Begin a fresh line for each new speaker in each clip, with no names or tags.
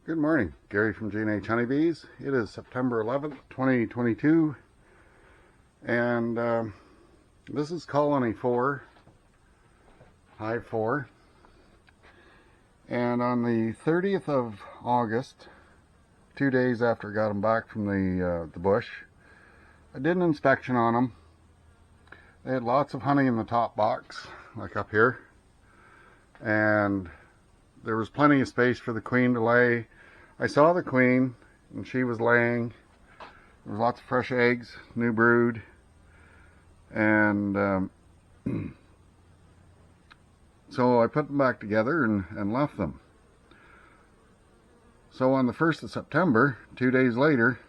Good morning, Gary from G&H Honey Bees. It is September 11th, 2022, and this is colony 4, hive 4, and on the 30th of August, 2 days after I got them back from the bush, I did an inspection on them. They had lots of honey in the top box, like up here, and there was plenty of space for the queen to lay. I saw the queen, and she was laying. There was lots of fresh eggs, new brood, and so I put them back together and left them. So on the 1st of September, 2 days later,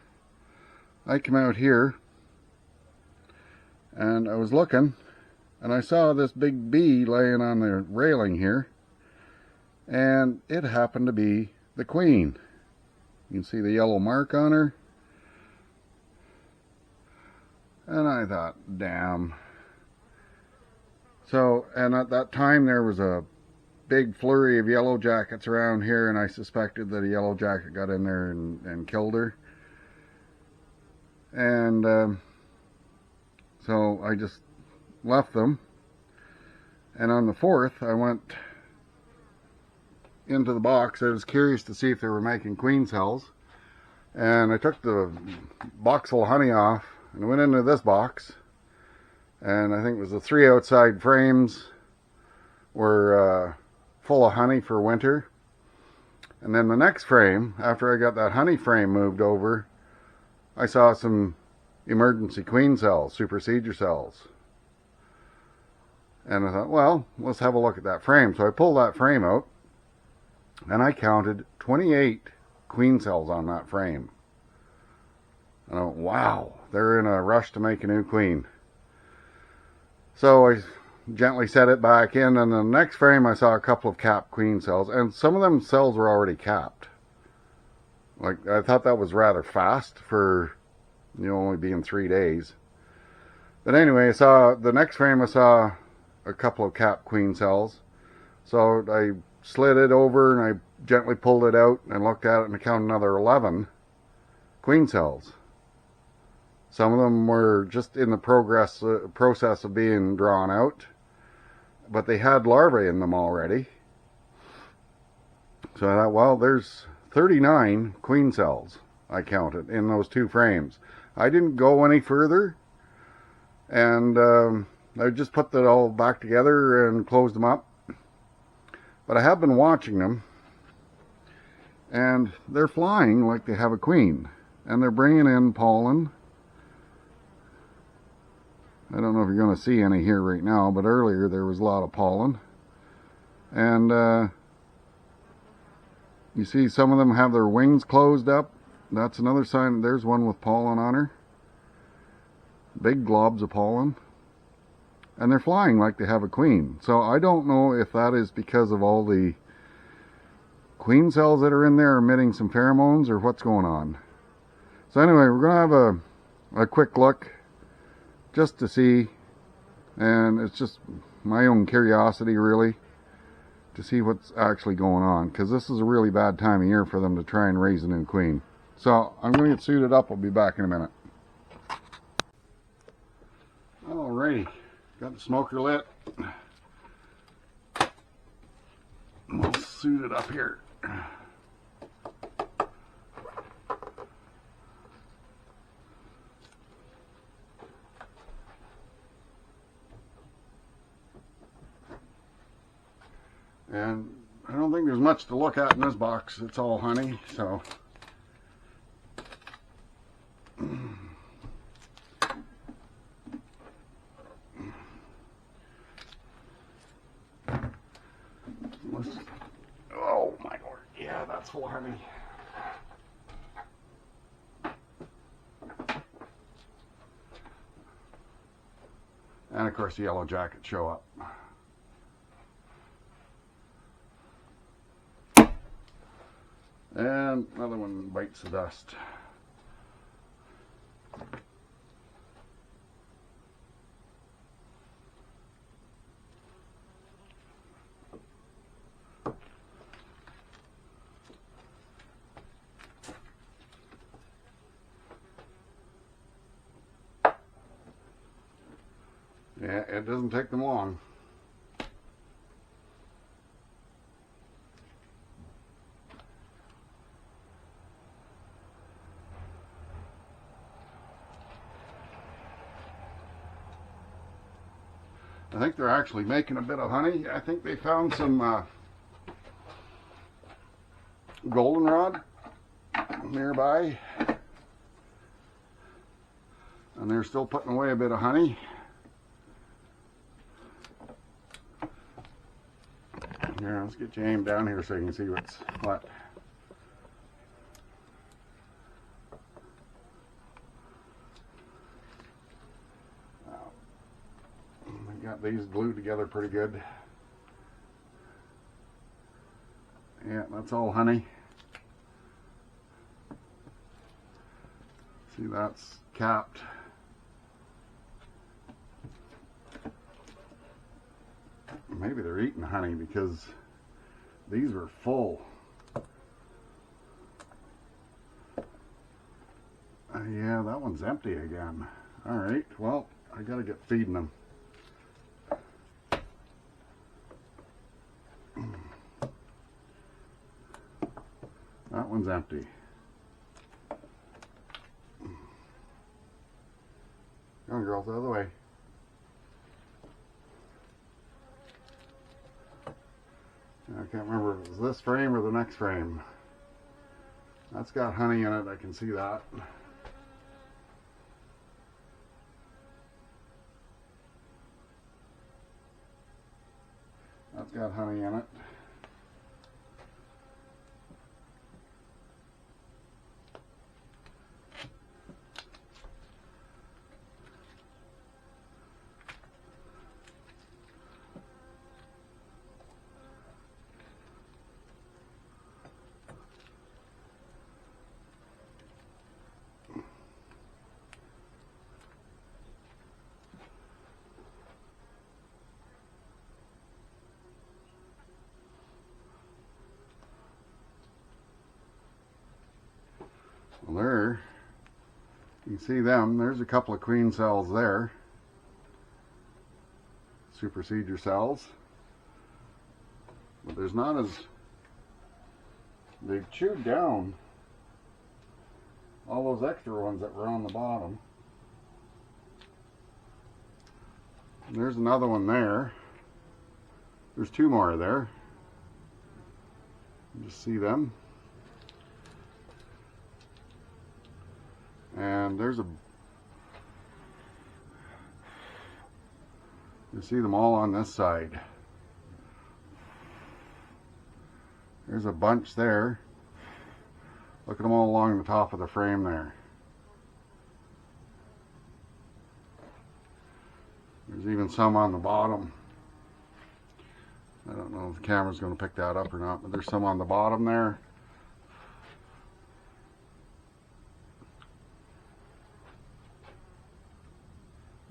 I came out here, and I was looking, and I saw this big bee laying on the railing here, and it happened to be the queen. You can see the yellow mark on her. And I thought, damn. So, and at that time there was a big flurry of yellow jackets around here, and I suspected that a yellow jacket got in there and killed her. And so I just left them. And on the 4th, I went into the box. I was curious to see if they were making queen cells, and I took the box full of honey off and went into this box, and I think it was the 3 outside frames were full of honey for winter. And then the next frame, after I got that honey frame moved over, I saw some emergency queen cells, supersedure cells, and I thought, well, let's have a look at that frame. So I pulled that frame out, and I counted 28 queen cells on that frame. And I went, wow, they're in a rush to make a new queen. So I gently set it back in, and the next frame I saw a couple of capped queen cells, and some of them cells were already capped. Like, I thought that was rather fast for, only being 3 days. But anyway, I saw the next frame, I saw a couple of capped queen cells. So I slid it over and I gently pulled it out and looked at it, and I counted another 11 queen cells. Some of them were just in the process of being drawn out, but they had larvae in them already. So I thought, well, there's 39 queen cells I counted in those 2 frames. I didn't go any further, and I just put that all back together and closed them up. But I have been watching them, and they're flying like they have a queen, and they're bringing in pollen. I don't know if you're going to see any here right now, but earlier there was a lot of pollen. And you see some of them have their wings closed up. That's another sign. There's one with pollen on her. Big globs of pollen. And they're flying like they have a queen. So I don't know if that is because of all the queen cells that are in there emitting some pheromones, or what's going on. So anyway, we're going to have a quick look just to see, and it's just my own curiosity really, to see what's actually going on, because this is a really bad time of year for them to try and raise a new queen. So I'm going to get suited up. I'll be back in a minute. Alrighty. Got the smoker lit. We'll suit it up here. And I don't think there's much to look at in this box. It's all honey, so. Oh my lord, yeah, that's full of honey. And of course the yellow jackets show up. And another one bites the dust. Yeah, it doesn't take them long. I think they're actually making a bit of honey. I think they found some goldenrod nearby, and they're still putting away a bit of honey. Here, let's get you aimed down here so you can see what's what. I got these glued together pretty good. Yeah, that's all honey. See, that's capped. Maybe they're eating honey because these were full. Yeah, that one's empty again. All right, well, I gotta get feeding them. That one's empty. Come on, girls, out of the way. I can't remember if it was this frame or the next frame. That's got honey in it, I can see that. That's got honey in it. Well, there, you can see them. There's a couple of queen cells there. Supersedure cells. But there's not as, they've chewed down all those extra ones that were on the bottom. And there's another one there. There's two more there. You just see them. And there's a, you see them all on this side. There's a bunch there. Look at them all along the top of the frame there. There's even some on the bottom. I don't know if the camera's going to pick that up or not, but there's some on the bottom there.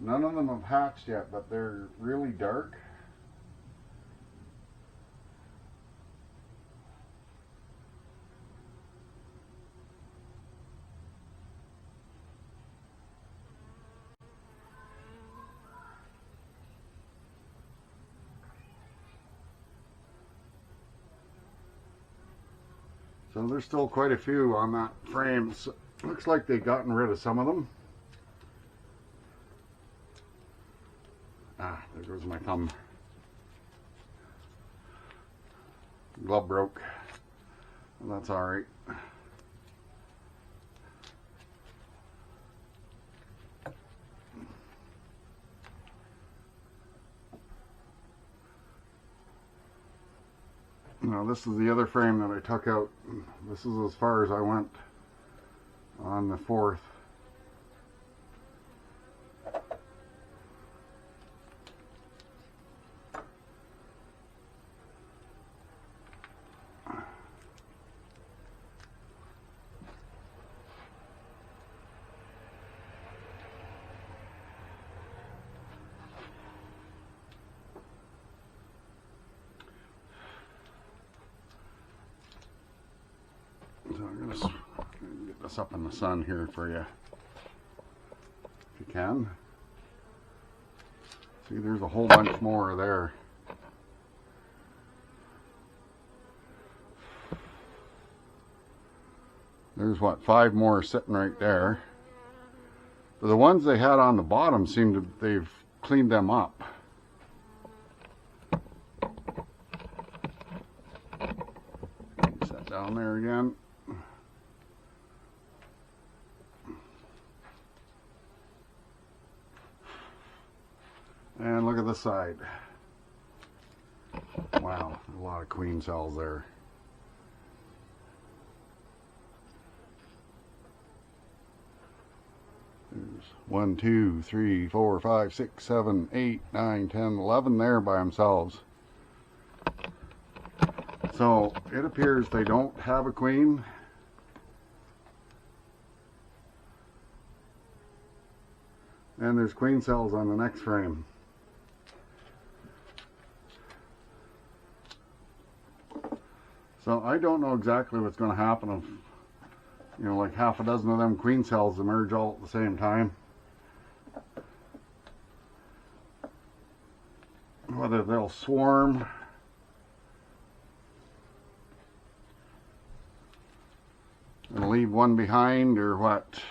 None of them have hatched yet, but they're really dark. So there's still quite a few on that frame. So looks like they've gotten rid of some of them. Ah, there goes my thumb. Glove broke. Well, that's all right. Now this is the other frame that I took out. This is as far as I went on the 4th. So I'm going to get this up in the sun here for you, if you can. See, there's a whole bunch more there. There's what, 5 more sitting right there. But the ones they had on the bottom seem to, they've cleaned them up. Set down there again. And look at the side. Wow, a lot of queen cells there. There's 1, 2, 3, 4, 5, 6, 7, 8, 9, 10, 11 there by themselves. So it appears they don't have a queen. And there's queen cells on the next frame. So I don't know exactly what's going to happen if, you know, like half a dozen of them queen cells emerge all at the same time. Whether they'll swarm and leave one behind or what.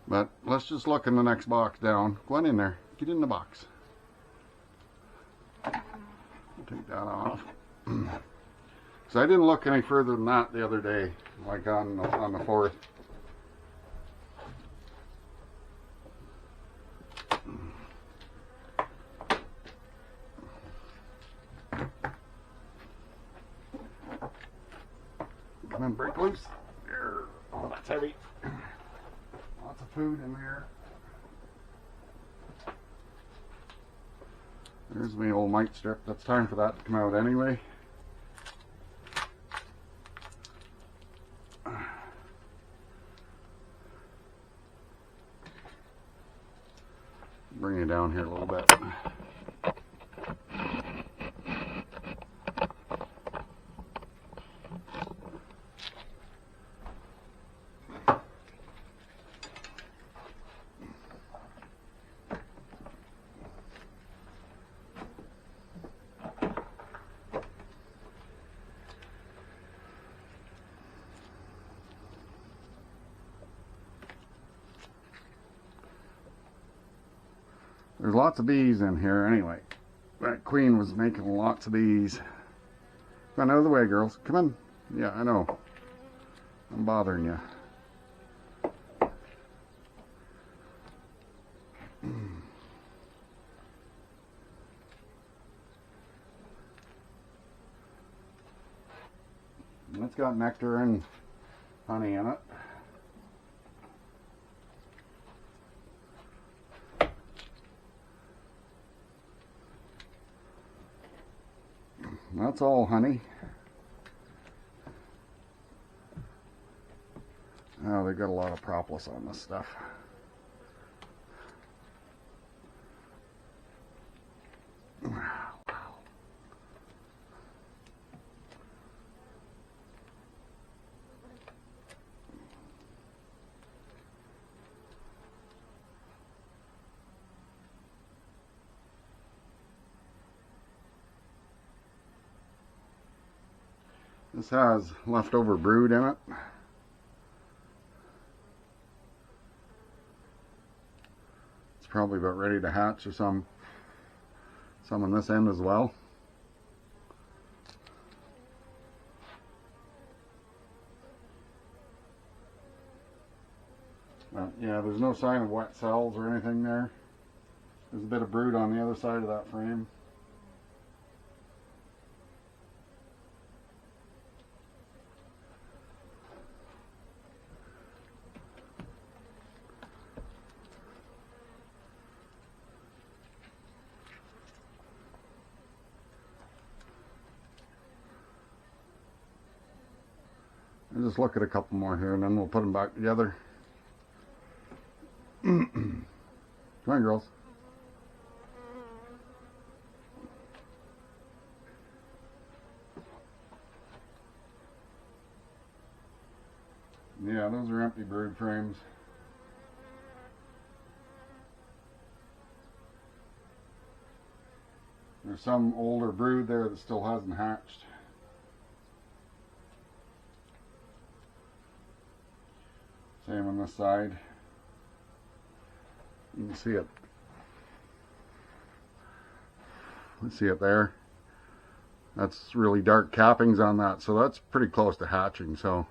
But let's just look in the next box down. Go on in there. Get in the box. I'll take that off. So I didn't look any further than that the other day, like on the 4th. Come on, break loose. There. Oh, that's heavy. Lots of food in there. There's my old mite strip. That's time for that to come out anyway. Bring it down here a little bit. There's lots of bees in here anyway. That queen was making lots of bees. Come on, out of the way, girls. Come on. Yeah, I know. I'm bothering you. It's got nectar and honey in it. That's all honey. Oh, they've got a lot of propolis on this stuff. This has leftover brood in it. It's probably about ready to hatch, or some on this end as well. Yeah, there's no sign of wet cells or anything there. There's a bit of brood on the other side of that frame. I'll just look at a couple more here and then we'll put them back together. Come on, girls. empty brood frames. There's some older brood there that still hasn't hatched. Same on this side. You can see it. Let's see it there. That's really dark cappings on that, so that's pretty close to hatching. So,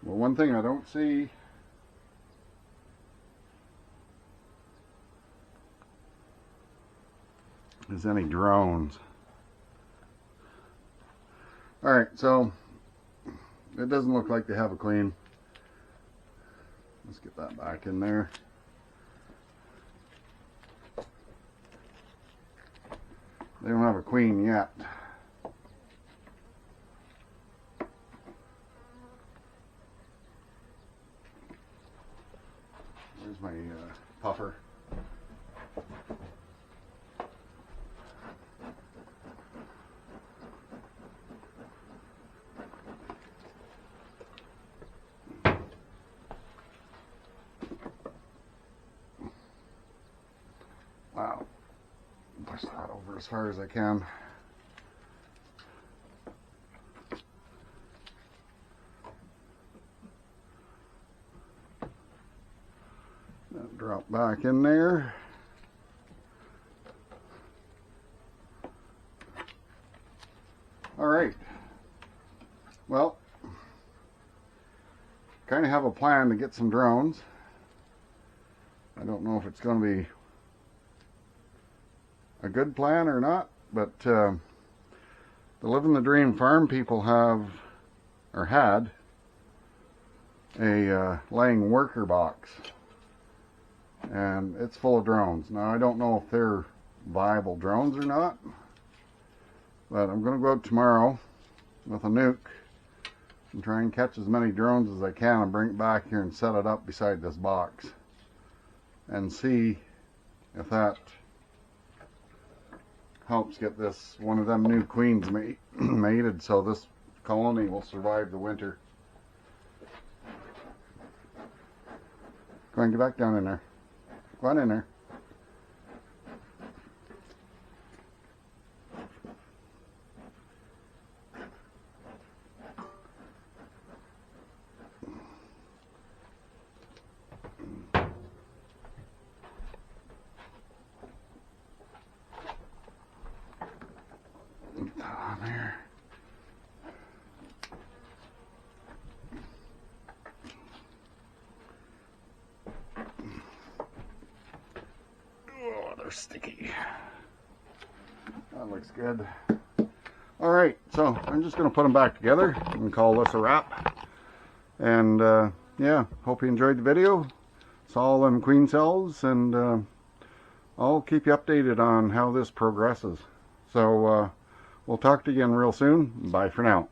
well, one thing I don't see is any drones. Alright, so it doesn't look like they have a queen. Let's get that back in there. They don't have a queen yet. There's my puffer. Wow. Push that over as far as I can. Drop back in there. All right. Well, kind of have a plan to get some drones. I don't know if it's going to be a good plan or not, but the Living the Dream farm people have, or had, a laying worker box, and it's full of drones. Now I don't know if they're viable drones or not, but I'm going to go out tomorrow with a nuke and try and catch as many drones as I can and bring it back here and set it up beside this box and see if that helps get this one of them new queens mated, so this colony will survive the winter. Go on, get back down in there. Go on in there. On there. Oh, they're sticky. That looks good. All right, so I'm just going to put them back together and call this a wrap. And yeah, hope you enjoyed the video. Saw all them queen cells, and I'll keep you updated on how this progresses. So we'll talk to you again real soon. Bye for now.